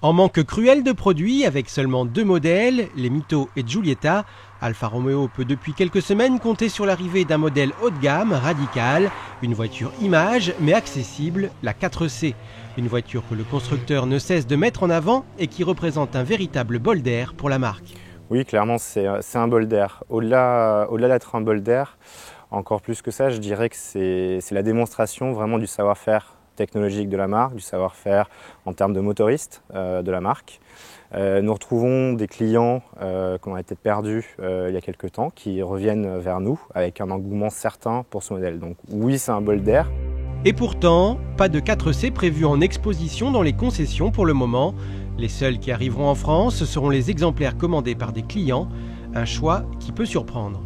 En manque cruel de produits, avec seulement 2 modèles, les Mito et Giulietta, Alfa Romeo peut depuis quelques semaines compter sur l'arrivée d'un modèle haut de gamme, radical, une voiture image mais accessible, la 4C. Une voiture que le constructeur ne cesse de mettre en avant et qui représente un véritable bol d'air pour la marque. Oui, clairement, c'est un bol d'air. Au-delà d'être un bol d'air, encore plus que ça, je dirais que c'est la démonstration vraiment du savoir-faire technologique de la marque, du savoir-faire en termes de motoriste de la marque. Nous retrouvons des clients qui ont été perdus il y a quelques temps, qui reviennent vers nous avec un engouement certain pour ce modèle. Donc oui, c'est un bol d'air. Et pourtant, pas de 4C prévu en exposition dans les concessions pour le moment. Les seuls qui arriveront en France seront les exemplaires commandés par des clients, un choix qui peut surprendre.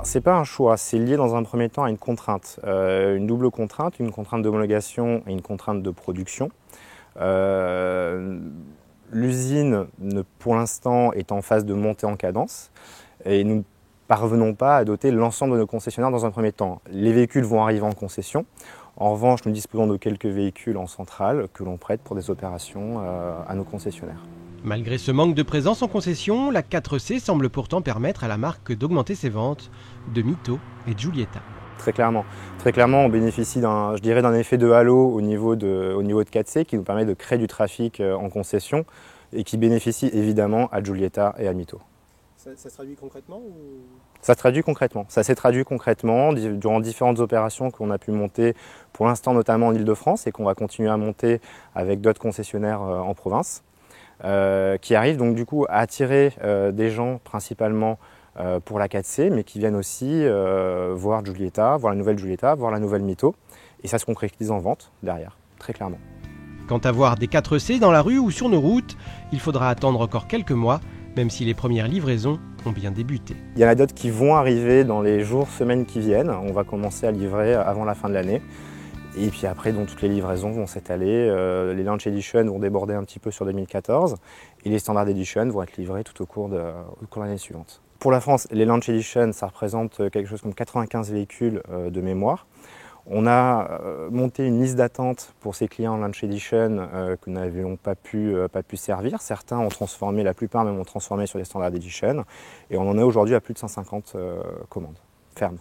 Ce n'est pas un choix, c'est lié dans un premier temps à une contrainte, une double contrainte, une contrainte d'homologation et une contrainte de production. L'usine, pour l'instant, est en phase de montée en cadence et nous ne parvenons pas à doter l'ensemble de nos concessionnaires dans un premier temps. Les véhicules vont arriver en concession. En revanche, nous disposons de quelques véhicules en centrale que l'on prête pour des opérations à nos concessionnaires. Malgré ce manque de présence en concession, la 4C semble pourtant permettre à la marque d'augmenter ses ventes de Mito et Giulietta. Très clairement, on bénéficie d'un effet de halo au niveau de 4C qui nous permet de créer du trafic en concession et qui bénéficie évidemment à Giulietta et à Mito. Ça se traduit concrètement ou... Ça s'est traduit concrètement durant différentes opérations qu'on a pu monter pour l'instant notamment en Ile-de-France et qu'on va continuer à monter avec d'autres concessionnaires en province. Qui arrivent donc du coup à attirer des gens principalement pour la 4C, mais qui viennent aussi voir Giulietta, voir la nouvelle Giulietta, voir la nouvelle Mito, et ça se concrétise en vente derrière, très clairement. Quant à voir des 4C dans la rue ou sur nos routes, il faudra attendre encore quelques mois, même si les premières livraisons ont bien débuté. Il y en a d'autres qui vont arriver dans les jours, semaines qui viennent. On va commencer à livrer avant la fin de l'année. Et puis après, donc, toutes les livraisons vont s'étaler. Les Launch Edition vont déborder un petit peu sur 2014 et les Standard Edition vont être livrés tout au cours de l'année suivante. Pour la France, les Launch Edition, ça représente quelque chose comme 95 véhicules de mémoire. On a monté une liste d'attente pour ces clients Launch Edition que nous n'avions pas pu servir. Certains ont transformé, la plupart même ont transformé sur les Standard Edition. Et on en est aujourd'hui à plus de 150 commandes fermes.